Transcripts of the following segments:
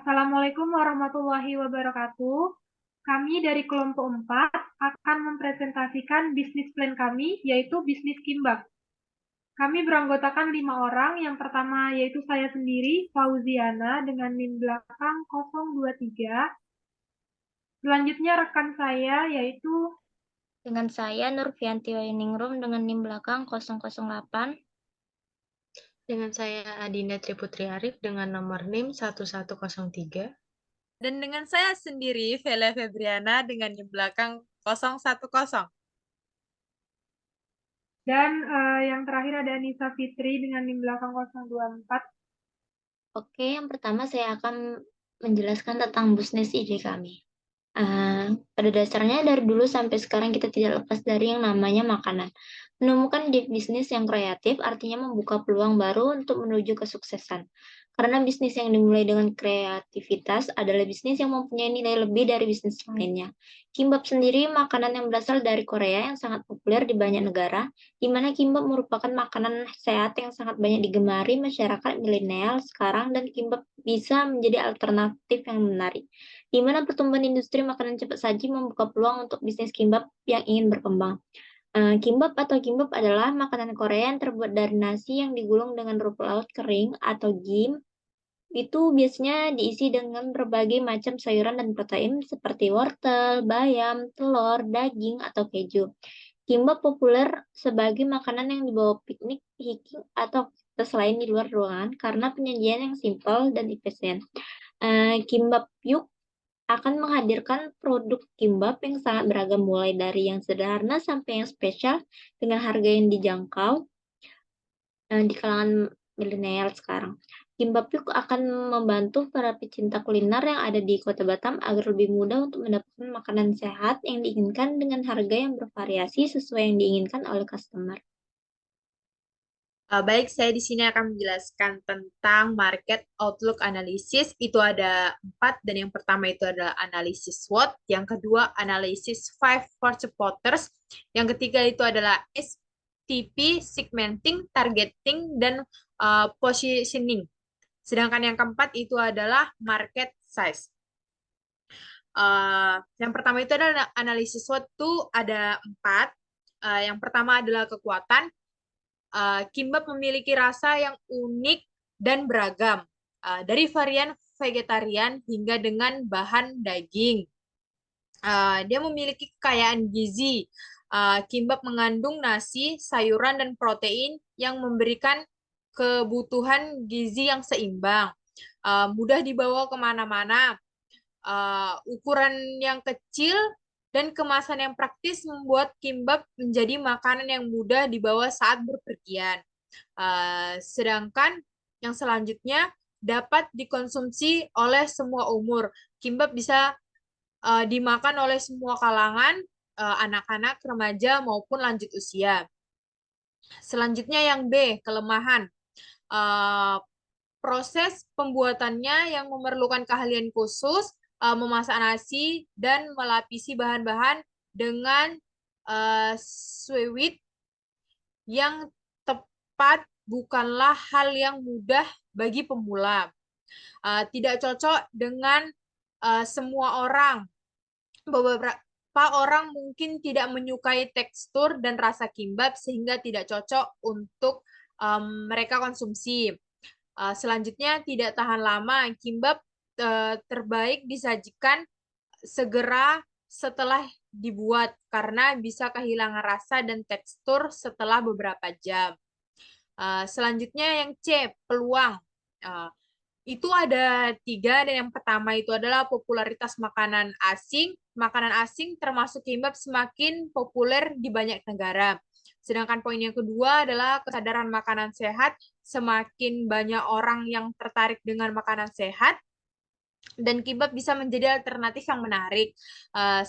Assalamualaikum warahmatullahi wabarakatuh. Kami dari kelompok 4 akan mempresentasikan bisnis plan kami, yaitu bisnis Kimbab. Kami beranggotakan 5 orang. Yang pertama yaitu saya sendiri, Fauziana, dengan NIM belakang 023. Selanjutnya rekan saya yaitu Dengan saya Nurfianti Wainingrum dengan NIM belakang 008. Dengan saya Adinda Triputri Arif dengan nomor NIM 1103. Dan dengan saya sendiri, Vela Febriana, dengan di belakang 010. dan yang terakhir ada Nisa Fitri dengan NIM belakang 024. Oke, yang pertama saya akan menjelaskan tentang bisnis ide kami. Pada dasarnya dari dulu sampai sekarang kita tidak lepas dari yang namanya makanan. Menemukan ide bisnis yang kreatif artinya membuka peluang baru untuk menuju kesuksesan. Karena bisnis yang dimulai dengan kreativitas adalah bisnis yang mempunyai nilai lebih dari bisnis lainnya. Kimbap sendiri makanan yang berasal dari Korea yang sangat populer di banyak negara, di mana kimbap merupakan makanan sehat yang sangat banyak digemari masyarakat milenial sekarang, dan kimbap bisa menjadi alternatif yang menarik di mana pertumbuhan industri makanan cepat saji membuka peluang untuk bisnis kimbap yang ingin berkembang. Kimbap atau kimbap adalah makanan Korea yang terbuat dari nasi yang digulung dengan rumput laut kering atau gim. Itu biasanya diisi dengan berbagai macam sayuran dan protein seperti wortel, bayam, telur, daging, atau keju. Kimbap populer sebagai makanan yang dibawa piknik, hiking, atau aktivitas lain di luar ruangan karena penyajian yang simpel dan efisien. Kimbap Yuk akan menghadirkan produk kimbap yang sangat beragam mulai dari yang sederhana sampai yang spesial dengan harga yang dijangkau di kalangan milenial sekarang. Kimbap Yuk akan membantu para pecinta kuliner yang ada di Kota Batam agar lebih mudah untuk mendapatkan makanan sehat yang diinginkan dengan harga yang bervariasi sesuai yang diinginkan oleh customer. Baik, saya di sini akan menjelaskan tentang market outlook analysis. Itu ada 4, dan yang pertama itu adalah analisis SWOT, yang kedua analisis 5 for supporters, yang ketiga itu adalah STP, segmenting, targeting, dan positioning. Sedangkan yang keempat itu adalah market size. Yang pertama itu adalah analisis SWOT, itu ada 4. Yang pertama adalah kekuatan. Kimbap memiliki rasa yang unik dan beragam, dari varian vegetarian hingga dengan bahan daging. Dia memiliki kekayaan gizi. Kimbap mengandung nasi, sayuran, dan protein yang memberikan kebutuhan gizi yang seimbang. Mudah dibawa kemana-mana. Ukuran yang kecil dan kemasan yang praktis membuat kimbap menjadi makanan yang mudah dibawa saat berpergian. Sedangkan yang selanjutnya dapat dikonsumsi oleh semua umur. Kimbap bisa dimakan oleh semua kalangan, anak-anak, remaja, maupun lanjut usia. Selanjutnya yang B, kelemahan. Proses pembuatannya yang memerlukan keahlian khusus, memasak nasi, dan melapisi bahan-bahan dengan suewit yang tepat bukanlah hal yang mudah bagi pemula. Tidak cocok dengan semua orang. Beberapa orang mungkin tidak menyukai tekstur dan rasa kimbap sehingga tidak cocok untuk mereka konsumsi. Selanjutnya tidak tahan lama. Kimbap terbaik disajikan segera setelah dibuat karena bisa kehilangan rasa dan tekstur setelah beberapa jam. Selanjutnya yang C, peluang. Itu ada 3, dan yang pertama itu adalah popularitas makanan asing. Makanan asing termasuk kimbap semakin populer di banyak negara. Sedangkan poin yang kedua adalah kesadaran makanan sehat. Semakin banyak orang yang tertarik dengan makanan sehat, dan kimbap bisa menjadi alternatif yang menarik.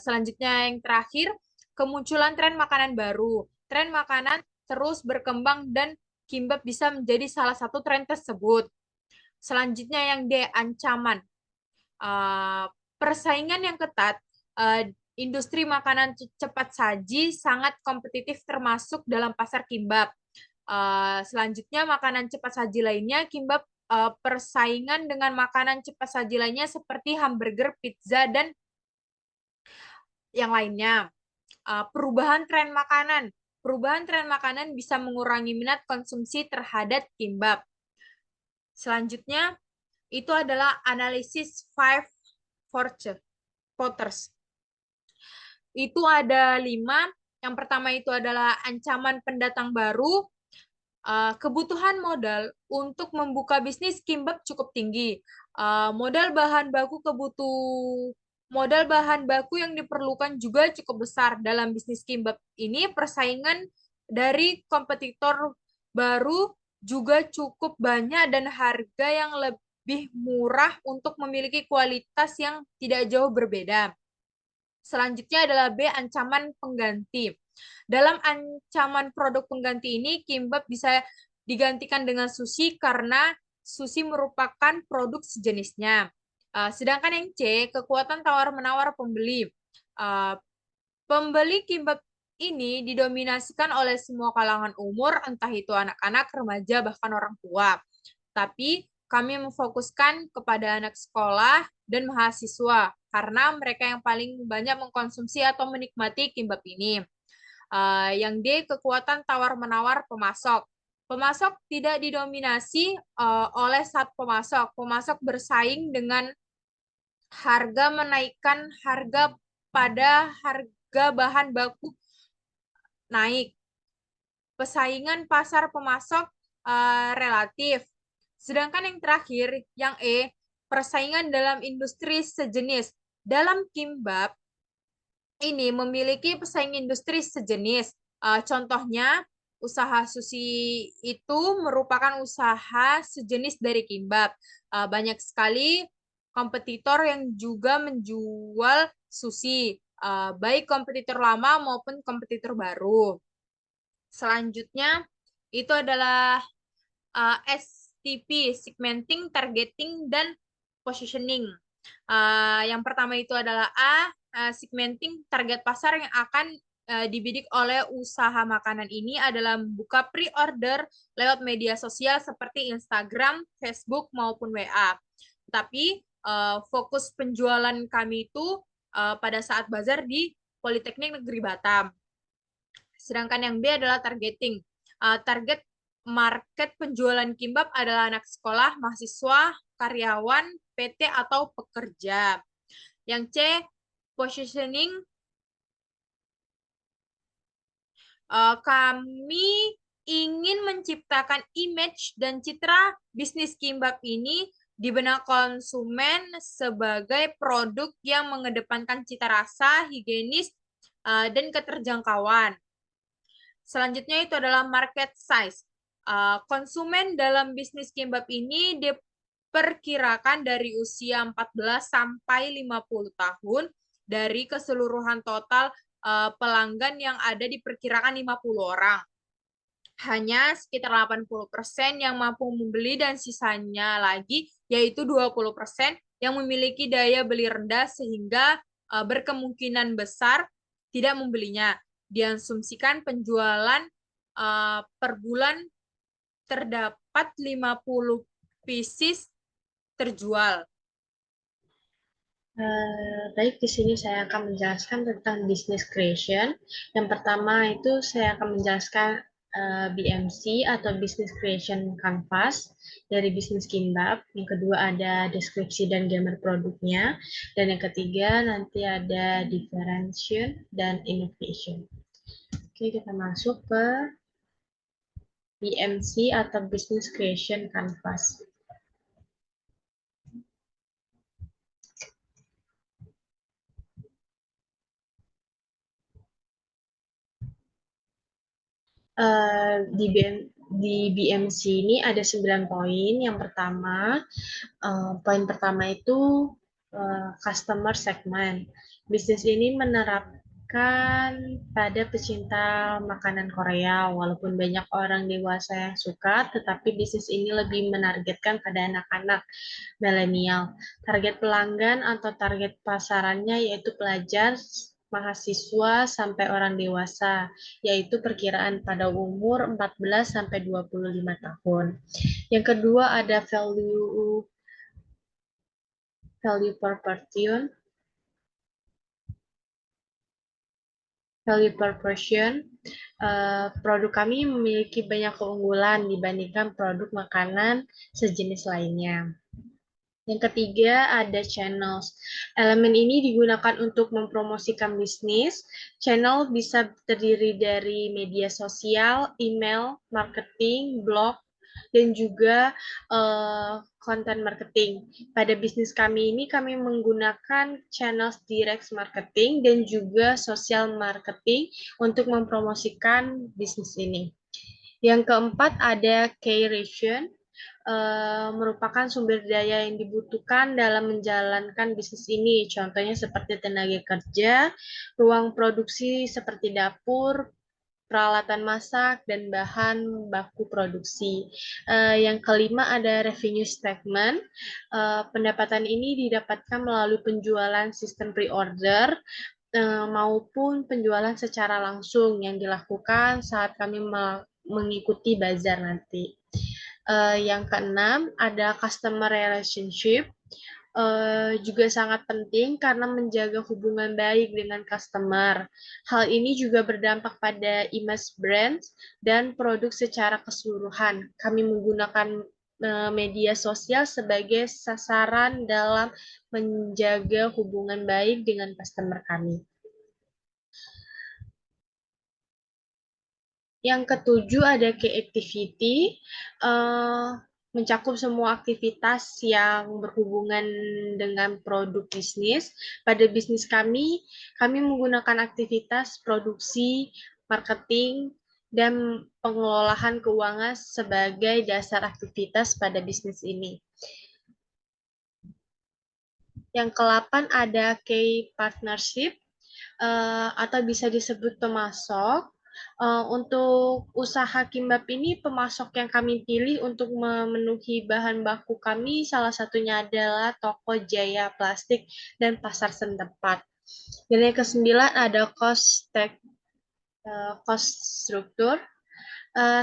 Selanjutnya yang terakhir, kemunculan tren makanan baru. Tren makanan terus berkembang dan kimbap bisa menjadi salah satu tren tersebut. Selanjutnya yang D, ancaman. Persaingan yang ketat. Industri makanan cepat saji sangat kompetitif termasuk dalam pasar kimbap. Selanjutnya makanan cepat saji lainnya, kimbap persaingan dengan makanan cepat saji lainnya seperti hamburger, pizza, dan yang lainnya. Perubahan tren makanan. Perubahan tren makanan bisa mengurangi minat konsumsi terhadap kimbab. Selanjutnya, itu adalah analisis five voters. Itu ada 5. Yang pertama itu adalah ancaman pendatang baru. Kebutuhan modal untuk membuka bisnis kimbab cukup tinggi. Modal bahan baku yang diperlukan juga cukup besar dalam bisnis kimbab ini. Persaingan dari kompetitor baru juga cukup banyak dan harga yang lebih murah untuk memiliki kualitas yang tidak jauh berbeda. Selanjutnya adalah B, ancaman pengganti. Dalam ancaman produk pengganti ini, kimbab bisa digantikan dengan sushi karena sushi merupakan produk sejenisnya. Sedangkan yang C, kekuatan tawar-menawar pembeli. Pembeli kimbab ini didominasikan oleh semua kalangan umur, entah itu anak-anak, remaja, bahkan orang tua. Tapi kami memfokuskan kepada anak sekolah dan mahasiswa karena mereka yang paling banyak mengkonsumsi atau menikmati kimbab ini. Yang D, kekuatan tawar-menawar pemasok. Pemasok tidak didominasi oleh satu pemasok. Pemasok bersaing dengan menaikkan harga pada harga bahan baku naik. Pesaingan pasar pemasok relatif. Sedangkan yang terakhir, yang E, persaingan dalam industri sejenis. Dalam kimbab, ini memiliki pesaing industri sejenis. Contohnya, usaha sushi itu merupakan usaha sejenis dari kimbab. Banyak sekali kompetitor yang juga menjual sushi, baik kompetitor lama maupun kompetitor baru. Selanjutnya, itu adalah STP, segmenting, targeting, dan positioning. Yang pertama itu adalah A, segmenting, target pasar yang akan dibidik oleh usaha makanan ini adalah membuka pre-order lewat media sosial seperti Instagram, Facebook, maupun WA. Tapi fokus penjualan kami itu pada saat bazar di Politeknik Negeri Batam. Sedangkan yang B adalah targeting. Target market penjualan kimbab adalah anak sekolah, mahasiswa, karyawan, PT, atau pekerja. Yang C, positioning. Kami ingin menciptakan image dan citra bisnis kimbab ini di benak konsumen sebagai produk yang mengedepankan cita rasa, higienis, dan keterjangkauan. Selanjutnya itu adalah market size. Konsumen dalam bisnis kimbab ini diperkirakan dari usia 14 sampai 50 tahun. Dari keseluruhan total pelanggan yang ada diperkirakan 50 orang. Hanya sekitar 80% yang mampu membeli dan sisanya lagi, yaitu 20% yang memiliki daya beli rendah sehingga berkemungkinan besar tidak membelinya. Diasumsikan penjualan per bulan terdapat 50 pieces terjual. Baik, di sini saya akan menjelaskan tentang business creation. Yang pertama itu saya akan menjelaskan BMC atau Business Creation Canvas dari bisnis kimbab. Yang kedua ada deskripsi dan gambar produknya. Dan yang ketiga nanti ada differentiation dan innovation. Oke, kita masuk ke BMC atau Business Creation Canvas. Di BMC ini ada 9 poin. Yang pertama, poin pertama itu customer segment. Bisnis ini menerapkan pada pecinta makanan Korea. Walaupun banyak orang dewasa yang suka, tetapi bisnis ini lebih menargetkan pada anak-anak milenial. Target pelanggan atau target pasarannya yaitu pelajar mahasiswa sampai orang dewasa, yaitu perkiraan pada umur 14 sampai 25 tahun. Yang kedua ada value proportion. Value proportion, produk kami memiliki banyak keunggulan dibandingkan produk makanan sejenis lainnya. Yang ketiga ada channels. Elemen ini digunakan untuk mempromosikan bisnis. Channel bisa terdiri dari media sosial, email, marketing, blog, dan juga konten marketing. Pada bisnis kami ini kami menggunakan channel direct marketing dan juga social marketing untuk mempromosikan bisnis ini. Yang keempat ada key ratio, merupakan sumber daya yang dibutuhkan dalam menjalankan bisnis ini. Contohnya seperti tenaga kerja, ruang produksi seperti dapur, peralatan masak, dan bahan baku produksi. Yang kelima ada revenue statement. Pendapatan ini didapatkan melalui penjualan sistem pre-order maupun penjualan secara langsung yang dilakukan saat kami mengikuti bazar nanti. Yang keenam ada customer relationship. Juga sangat penting karena menjaga hubungan baik dengan customer. Hal ini juga berdampak pada image brand dan produk secara keseluruhan. Kami menggunakan media sosial sebagai sasaran dalam menjaga hubungan baik dengan customer kami. Yang ketujuh ada key activity, mencakup semua aktivitas yang berhubungan dengan produk bisnis. Pada bisnis kami menggunakan aktivitas produksi, marketing, dan pengelolaan keuangan sebagai dasar aktivitas pada bisnis ini. Yang ke-8 ada key partnership, atau bisa disebut pemasok. Untuk usaha kimbap ini, pemasok yang kami pilih untuk memenuhi bahan baku kami, salah satunya adalah toko Jaya Plastik dan pasar setempat. Dan yang ke-9 ada cost struktur.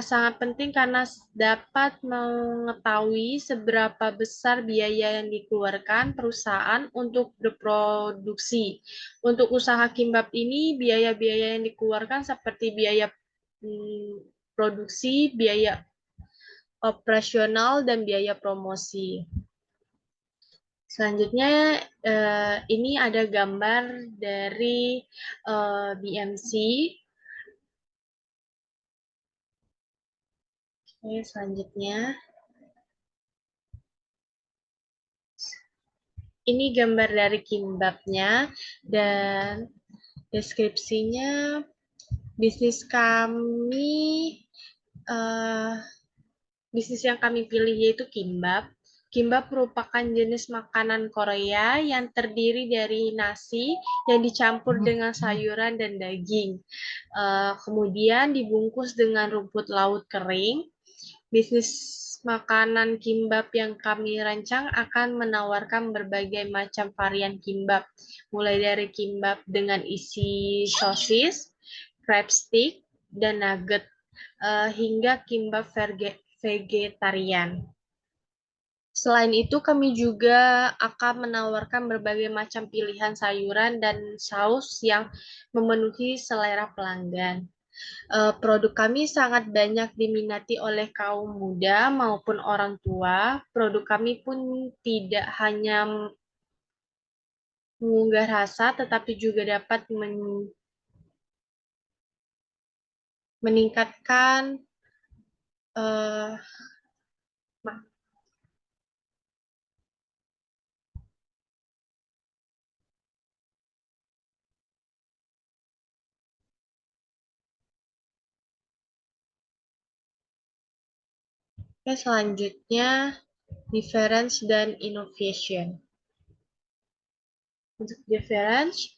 Sangat penting karena dapat mengetahui seberapa besar biaya yang dikeluarkan perusahaan untuk berproduksi. Untuk usaha kimbap ini, biaya-biaya yang dikeluarkan seperti biaya produksi, biaya operasional, dan biaya promosi. Selanjutnya, ini ada gambar dari BMC. Oke, selanjutnya. Ini gambar dari kimbapnya dan deskripsinya. Bisnis kami, bisnis yang kami pilih yaitu kimbap. Kimbap merupakan jenis makanan Korea yang terdiri dari nasi yang dicampur dengan sayuran dan daging. Kemudian dibungkus dengan rumput laut kering. Bisnis makanan kimbap yang kami rancang akan menawarkan berbagai macam varian kimbap, mulai dari kimbap dengan isi sosis, crab stick, dan nugget, hingga kimbap vegetarian. Selain itu, kami juga akan menawarkan berbagai macam pilihan sayuran dan saus yang memenuhi selera pelanggan. Produk kami sangat banyak diminati oleh kaum muda maupun orang tua. Produk kami pun tidak hanya menggugah rasa, tetapi juga dapat meningkatkan selanjutnya, difference dan innovation. Untuk difference,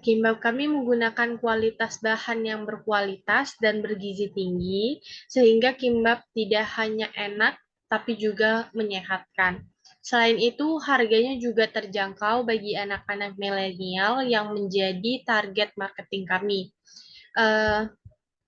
kimbap kami menggunakan kualitas bahan yang berkualitas dan bergizi tinggi, sehingga kimbap tidak hanya enak, tapi juga menyehatkan. Selain itu, harganya juga terjangkau bagi anak-anak milenial yang menjadi target marketing kami. Eh,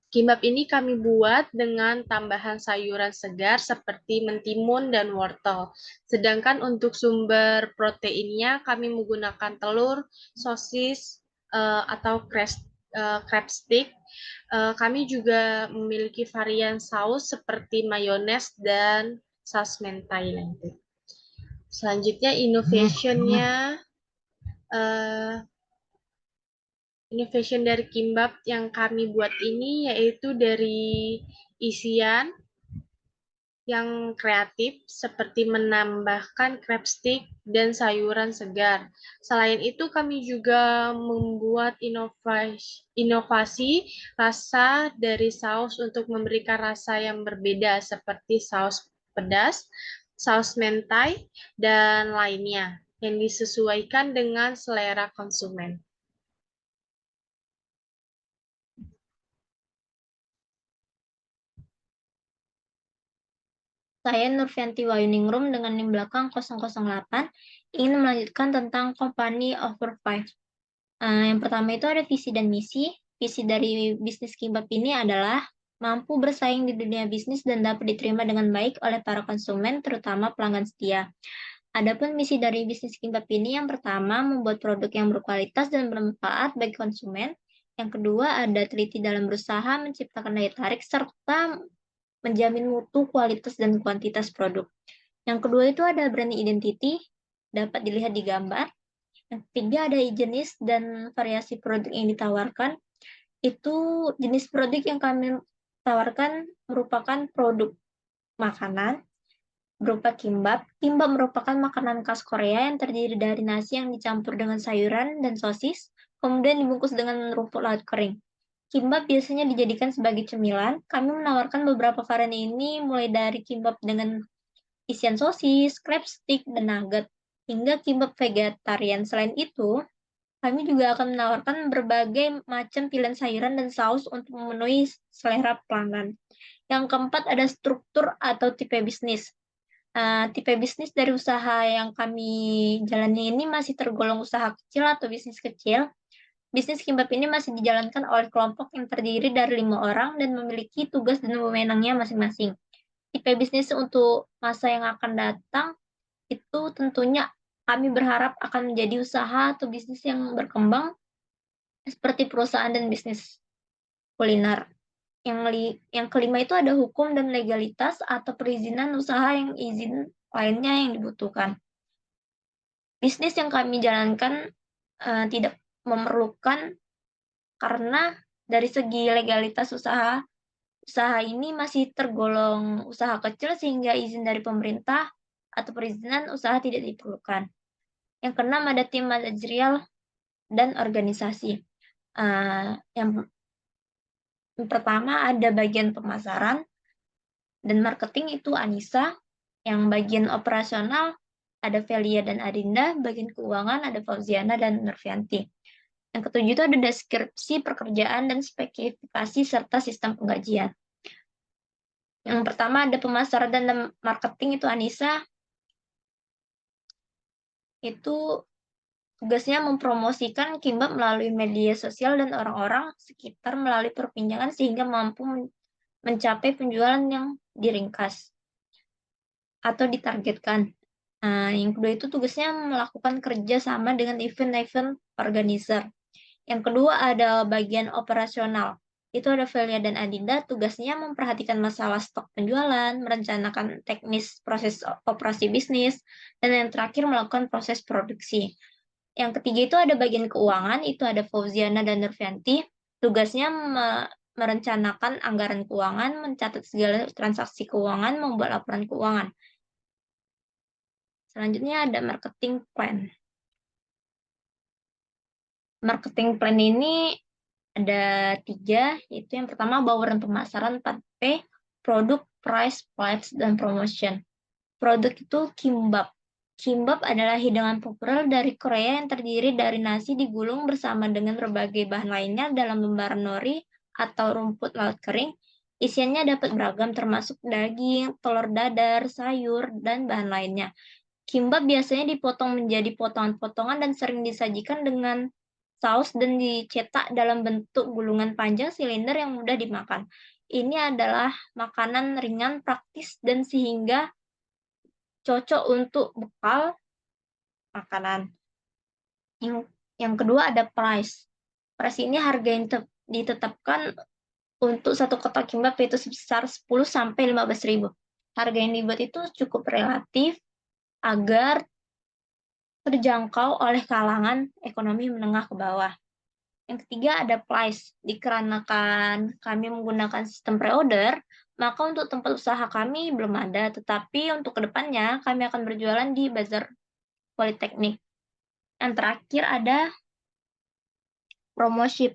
Kimbap ini kami buat dengan tambahan sayuran segar seperti mentimun dan wortel. Sedangkan untuk sumber proteinnya kami menggunakan telur, sosis, atau crab stick. Kami juga memiliki varian saus seperti mayones dan saus mentai nanti. Selanjutnya eh, innovation dari kimbap yang kami buat ini yaitu dari isian yang kreatif seperti menambahkan crab stick dan sayuran segar. Selain itu kami juga membuat inovasi rasa dari saus untuk memberikan rasa yang berbeda seperti saus pedas, saus mentai, dan lainnya yang disesuaikan dengan selera konsumen. Saya Nurfianti Wayuningrum dengan NIM belakang 008 ingin melanjutkan tentang Company Over Five. Yang pertama itu ada visi dan misi. Visi dari bisnis kimbap ini adalah mampu bersaing di dunia bisnis dan dapat diterima dengan baik oleh para konsumen, terutama pelanggan setia. Adapun misi dari bisnis kimbap ini yang pertama membuat produk yang berkualitas dan bermanfaat bagi konsumen. Yang kedua ada teliti dalam berusaha menciptakan daya tarik serta menjamin mutu, kualitas, dan kuantitas produk. Yang kedua itu ada brand identity, dapat dilihat di gambar. Yang ketiga ada jenis dan variasi produk yang ditawarkan. Itu jenis produk yang kami tawarkan merupakan produk makanan, berupa kimbap. Kimbap merupakan makanan khas Korea yang terdiri dari nasi yang dicampur dengan sayuran dan sosis, kemudian dibungkus dengan rumput laut kering. Kimbap biasanya dijadikan sebagai cemilan. Kami menawarkan beberapa varian ini mulai dari kimbap dengan isian sosis, crab stick, dan nugget, hingga kimbap vegetarian. Selain itu, kami juga akan menawarkan berbagai macam pilihan sayuran dan saus untuk memenuhi selera pelanggan. Yang keempat ada struktur atau tipe bisnis. Tipe bisnis dari usaha yang kami jalani ini masih tergolong usaha kecil atau bisnis kecil. Bisnis kimbap ini masih dijalankan oleh kelompok yang terdiri dari 5 orang dan memiliki tugas dan wewenangnya masing-masing. Tipe bisnis untuk masa yang akan datang itu tentunya kami berharap akan menjadi usaha atau bisnis yang berkembang seperti perusahaan dan bisnis kuliner. Yang kelima itu ada hukum dan legalitas atau perizinan usaha yang izin lainnya yang dibutuhkan. Bisnis yang kami jalankan tidak memerlukan karena dari segi legalitas usaha ini masih tergolong usaha kecil sehingga izin dari pemerintah atau perizinan usaha tidak diperlukan. Yang keenam ada tim manajerial dan organisasi. Yang pertama ada bagian pemasaran dan marketing itu Anissa. Yang bagian operasional ada Velia dan Adinda. Bagian keuangan ada Fauziana dan Nurfianti. Yang ketujuh itu ada deskripsi pekerjaan dan spesifikasi serta sistem penggajian. Yang pertama ada pemasaran dan marketing itu Anissa. Itu tugasnya mempromosikan kimbap melalui media sosial dan orang-orang sekitar melalui perbincangan sehingga mampu mencapai penjualan yang diringkas atau ditargetkan. Yang kedua itu tugasnya melakukan kerja sama dengan event-event organizer. Yang kedua ada bagian operasional. Itu ada Velia dan Adinda, tugasnya memperhatikan masalah stok penjualan, merencanakan teknis proses operasi bisnis, dan yang terakhir melakukan proses produksi. Yang ketiga itu ada bagian keuangan, itu ada Fauziana dan Nurfianti, tugasnya merencanakan anggaran keuangan, mencatat segala transaksi keuangan, membuat laporan keuangan. Selanjutnya ada marketing plan. Marketing plan ini ada 3, yaitu yang pertama bauran pemasaran 4P, produk, price, price, dan promotion. Produk itu kimbap. Kimbap adalah hidangan populer dari Korea yang terdiri dari nasi digulung bersama dengan berbagai bahan lainnya dalam lembaran nori atau rumput laut kering. Isiannya dapat beragam termasuk daging, telur dadar, sayur, dan bahan lainnya. Kimbap biasanya dipotong menjadi potongan-potongan dan sering disajikan dengan saus dan dicetak dalam bentuk gulungan panjang silinder yang mudah dimakan. Ini adalah makanan ringan, praktis, dan sehingga cocok untuk bekal makanan. Yang kedua ada price. Price ini harga yang ditetapkan untuk satu kotak kimbap yaitu sebesar 10 sampai 15.000. Harga yang dibuat itu cukup relatif agar terjangkau oleh kalangan ekonomi menengah ke bawah. Yang ketiga ada price. Dikarenakan kami menggunakan sistem pre-order, maka untuk tempat usaha kami belum ada, tetapi untuk kedepannya kami akan berjualan di bazar politeknik. Yang terakhir ada promosi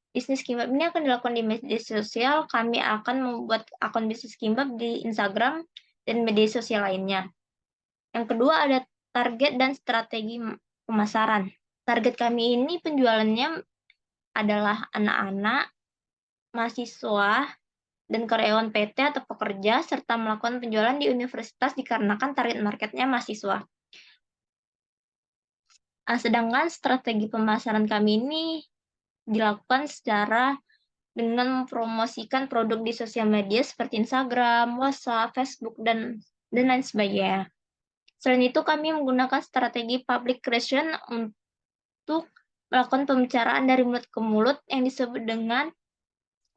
bisnis kimbap ini akan dilakukan di media sosial. Kami akan membuat akun bisnis kimbap di Instagram dan media sosial lainnya. Yang kedua ada target dan strategi pemasaran. Target kami ini penjualannya adalah anak-anak, mahasiswa, dan karyawan PT atau pekerja, serta melakukan penjualan di universitas dikarenakan target marketnya mahasiswa. Sedangkan strategi pemasaran kami ini dilakukan secara dengan mempromosikan produk di sosial media seperti Instagram, WhatsApp, Facebook, dan lain sebagainya. Selain itu, kami menggunakan strategi public relation untuk melakukan pembicaraan dari mulut ke mulut yang disebut dengan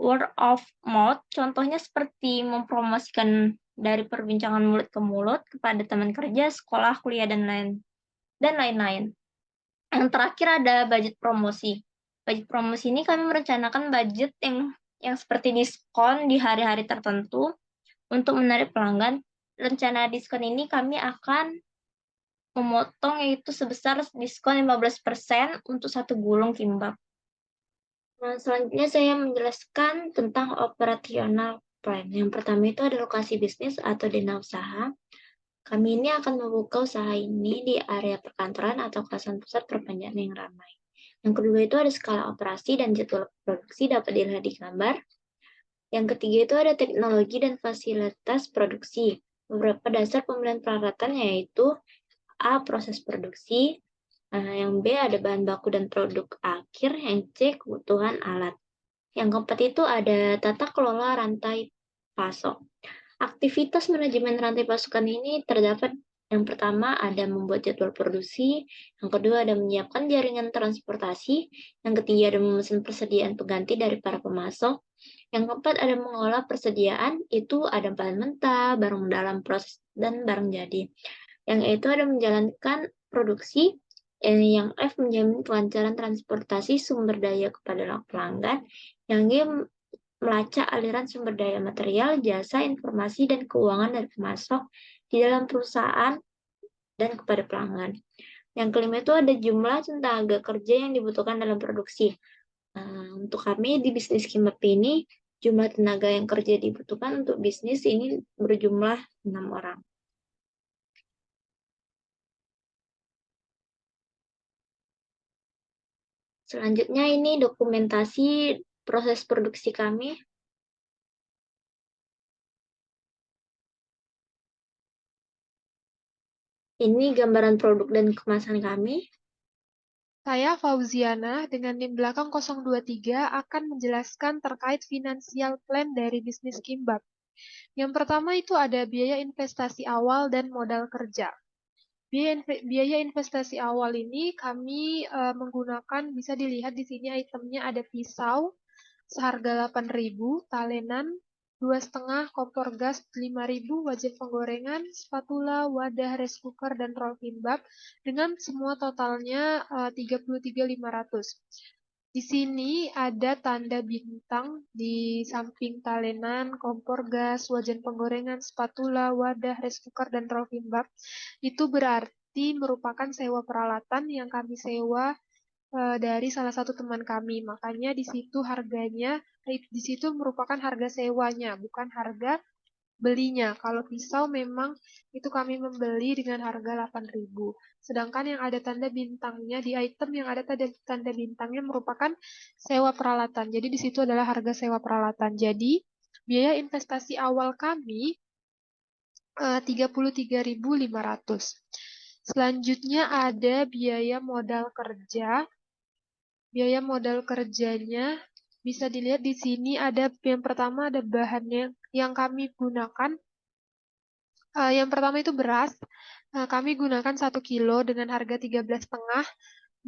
word of mouth. Contohnya seperti mempromosikan dari perbincangan mulut ke mulut kepada teman kerja, sekolah, kuliah, dan lain-lain. Yang terakhir ada budget promosi. Budget promosi ini kami merencanakan budget yang seperti diskon di hari-hari tertentu untuk menarik pelanggan. Rencana diskon ini kami akan memotong yaitu sebesar diskon 15% untuk satu gulung kimbap. Nah, selanjutnya saya menjelaskan tentang operational plan. Yang pertama itu ada lokasi bisnis atau dana usaha. Kami ini akan membuka usaha ini di area perkantoran atau kawasan pusat perbelanjaan yang ramai. Yang kedua itu ada skala operasi dan jadwal produksi dapat dilihat di gambar. Yang ketiga itu ada teknologi dan fasilitas produksi. Beberapa dasar pembelian peralatan yaitu A. Proses produksi. Yang B. Ada bahan baku dan produk akhir. Yang C. Kebutuhan alat. Yang keempat itu ada tata kelola rantai pasok. Aktivitas manajemen rantai pasokan ini terdapat yang pertama ada membuat jadwal produksi, yang kedua ada menyiapkan jaringan transportasi, yang ketiga ada memesan persediaan pengganti dari para pemasok, yang keempat ada mengolah persediaan, itu ada bahan mentah, barang dalam proses, dan barang jadi. Yang E itu ada menjalankan produksi, yang F menjamin kelancaran transportasi sumber daya kepada pelanggan, yang G melacak aliran sumber daya material, jasa, informasi, dan keuangan dari pemasok di dalam perusahaan dan kepada pelanggan. Yang kelima itu ada jumlah tenaga kerja yang dibutuhkan dalam produksi. Untuk kami di bisnis kimbap ini, jumlah tenaga yang kerja dibutuhkan untuk bisnis ini berjumlah 6 orang. Selanjutnya ini dokumentasi proses produksi kami. Ini gambaran produk dan kemasan kami. Saya Fauziana dengan NIM belakang 023 akan menjelaskan terkait financial plan dari bisnis kimbap. Yang pertama itu ada biaya investasi awal dan modal kerja. Biaya investasi awal ini kami menggunakan, bisa dilihat di sini itemnya ada pisau seharga 8.000, talenan 2,5, kompor gas 5.000, wajan penggorengan, spatula, wadah, rice cooker, dan roll kimbap dengan semua totalnya 33.500. Di sini ada tanda bintang di samping talenan, kompor gas, wajan penggorengan, spatula, wadah, rice cooker, dan roll kimbap. Itu berarti merupakan sewa peralatan yang kami sewa dari salah satu teman kami. Makanya di situ harganya, di situ merupakan harga sewanya, bukan harga belinya. Kalau pisau memang itu kami membeli dengan harga 8.000. Sedangkan yang ada tanda bintangnya, di item yang ada tanda bintangnya merupakan sewa peralatan. Jadi di situ adalah harga sewa peralatan. Jadi biaya investasi awal kami 33.500. Selanjutnya ada biaya modal kerja. Biaya modal kerjanya bisa dilihat di sini ada yang pertama ada bahannya yang kami gunakan. Yang pertama itu beras. Kami gunakan 1 kilo dengan harga 13,5.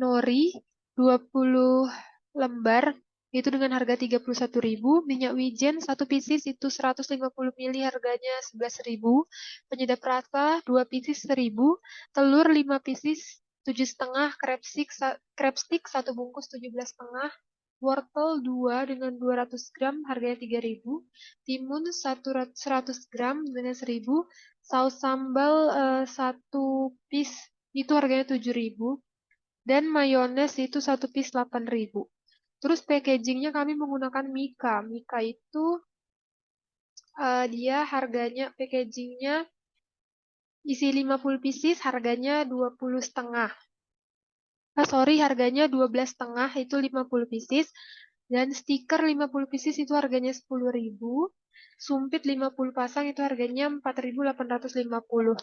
Nori 20 lembar itu dengan harga 31.000. Minyak wijen 1 pieces itu 150 ml harganya 11.000. Penyedap rasa 2 pieces 1.000. Telur 5 pieces 7,5. Crab stick 1 bungkus 17,5. Wortel 2 dengan 200 gram harganya 3.000. Timun 100 gram dengan 1.000. Saus sambal 1 piece itu harganya 7.000. Dan mayones itu 1 piece 8.000. Terus packagingnya kami menggunakan Mika. Mika itu dia harganya packagingnya isi 50 pieces harganya 20,5. Harganya 12,5 itu 50 pieces. Dan stiker 50 pieces itu harganya 10.000. Sumpit 50 pasang itu harganya 4.850.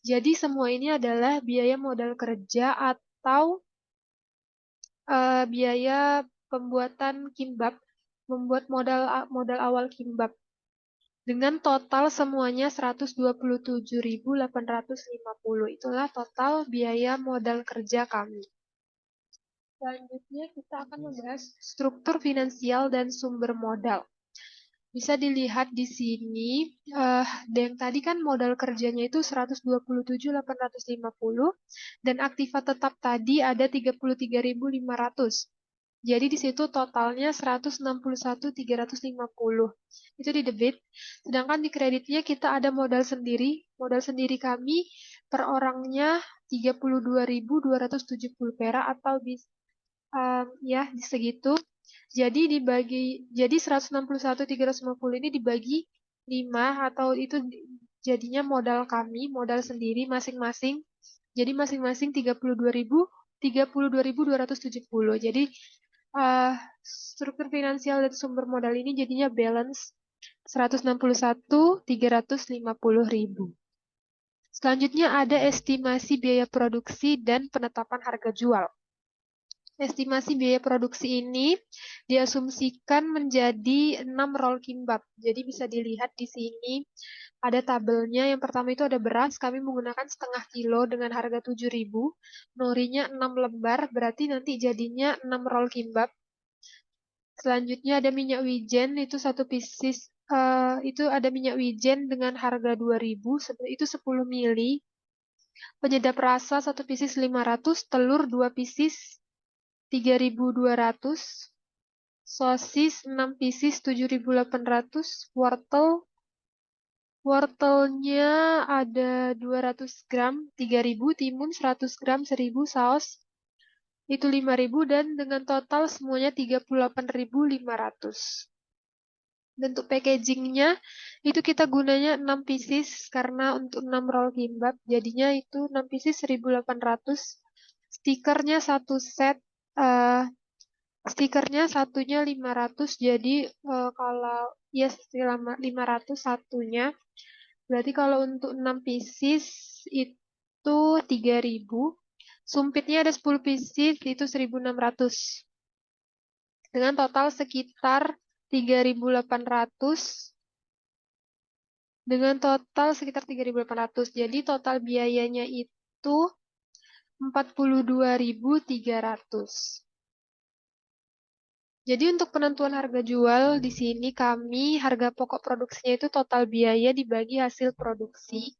Jadi semua ini adalah biaya modal kerja atau biaya pembuatan kimbab, membuat modal awal kimbab. Dengan total semuanya 127.850. Itulah total biaya modal kerja kami. Selanjutnya kita akan membahas struktur finansial dan sumber modal. Bisa dilihat di sini, yang tadi kan modal kerjanya itu 127.850 dan aktiva tetap tadi ada 33.500. Jadi di situ totalnya 161.350. Itu di debit. Sedangkan di kreditnya kita ada modal sendiri. Modal sendiri kami per orangnya 32.270 perak atau ya segitu. Jadi 161.350 ini dibagi 5 atau itu jadinya modal kami, modal sendiri masing-masing. Jadi masing-masing 32.270. Jadi struktur finansial dan sumber modal ini jadinya balance 161.350.000. Selanjutnya ada estimasi biaya produksi dan penetapan harga jual. Estimasi biaya produksi ini diasumsikan menjadi 6 roll kimbab. Jadi bisa dilihat di sini ada tabelnya. Yang pertama itu ada beras, kami menggunakan setengah kilo dengan harga 7.000. Norinya 6 lembar, berarti nanti jadinya 6 roll kimbab. Selanjutnya ada minyak wijen, itu 1 pieces, itu ada minyak wijen dengan harga 2.000, itu 10 mili. Penyedap rasa 1 pieces 500, telur 2 pieces 3.200, sosis 6 pieces 7.800, wortelnya ada 200 gram 3.000, timun 100 gram 1.000, saus itu 5.000 dan dengan total semuanya 38.500. Bentuk packagingnya itu kita gunanya 6 pieces karena untuk 6 roll kimbab jadinya itu 6 pieces 1.800. Stikernya 1 set, stikernya satunya 500, jadi kalau ya 500 satunya. Berarti kalau untuk 6 pieces itu 3.000. Sumpitnya ada 10 pieces itu 1.600. Dengan total sekitar 3.800. Dengan total sekitar 3.800. Jadi total biayanya itu 42.300. Jadi untuk penentuan harga jual di sini kami harga pokok produksinya itu total biaya dibagi hasil produksi.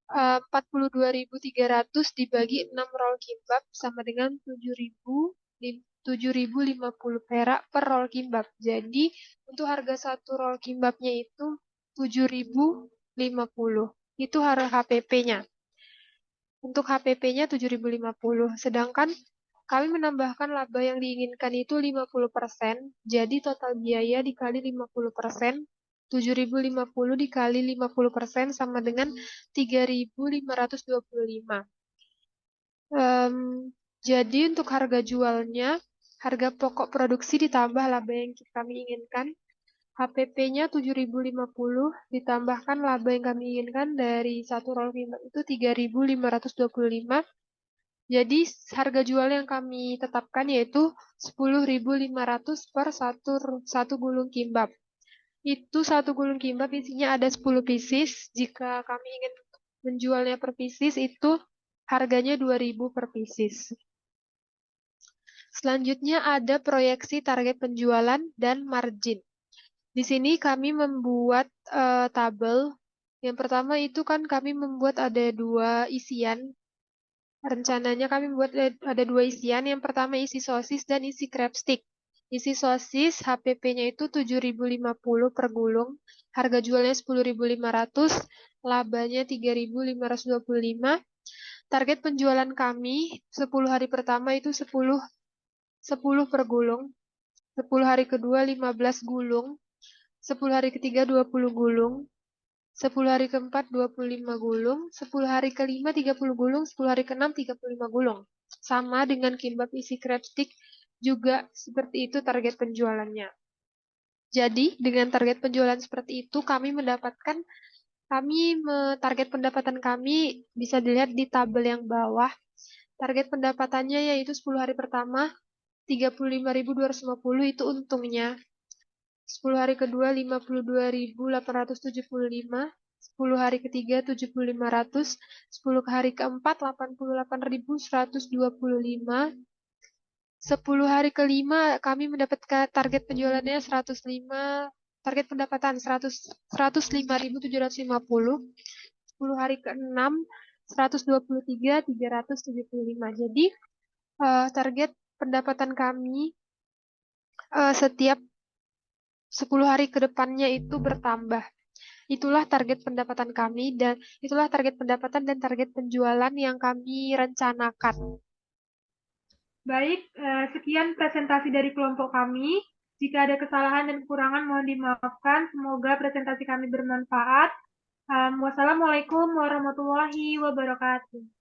42.300 dibagi 6 roll kimbab sama dengan 7.050 perak per roll kimbab. Jadi untuk harga 1 roll kimbabnya itu 7.050. Itu harga HPP-nya. Untuk HPP-nya 7.050. Sedangkan kami menambahkan laba yang diinginkan itu 50%, jadi total biaya dikali 50%, 7.050 dikali 50% sama dengan 3.525. Jadi untuk harga jualnya, harga pokok produksi ditambah laba yang kami inginkan, HPP-nya 7.050, ditambahkan laba yang kami inginkan dari satu roll kimbab itu 3.525. Jadi harga jual yang kami tetapkan yaitu 10.500 per satu gulung kimbab. Itu satu gulung kimbab isinya ada 10 pieces. Jika kami ingin menjualnya per pieces itu harganya 2.000 per pieces. Selanjutnya ada proyeksi target penjualan dan margin. Di sini kami membuat tabel. Yang pertama itu kan kami membuat ada dua isian. Rencananya kami membuat ada dua isian. Yang pertama isi sosis dan isi crab stick. Isi sosis HPP-nya itu 7.050 per gulung. Harga jualnya 10.500. Labanya 3.525. Target penjualan kami 10 hari pertama itu 10 per gulung. 10 hari kedua 15 gulung. 10 hari ketiga 20 gulung, 10 hari keempat 25 gulung, 10 hari kelima 30 gulung, 10 hari keenam 35 gulung. Sama dengan kimbab isi crab stick, juga seperti itu target penjualannya. Jadi, dengan target penjualan seperti itu, target pendapatan kami bisa dilihat di tabel yang bawah. Target pendapatannya yaitu 10 hari pertama, 35.250 itu untungnya. 10 hari kedua 52.875, 10 hari ketiga 7.500, 10 hari keempat 88.125, 10 hari kelima kami mendapatkan target penjualannya 105, target pendapatan 105.750, 10 hari keenam 123.375. Jadi target pendapatan kami setiap 10 hari ke depannya itu bertambah. Itulah target pendapatan kami dan itulah target pendapatan dan target penjualan yang kami rencanakan. Baik, sekian presentasi dari kelompok kami. Jika ada kesalahan dan kekurangan mohon dimaafkan. Semoga presentasi kami bermanfaat. Wassalamualaikum warahmatullahi wabarakatuh.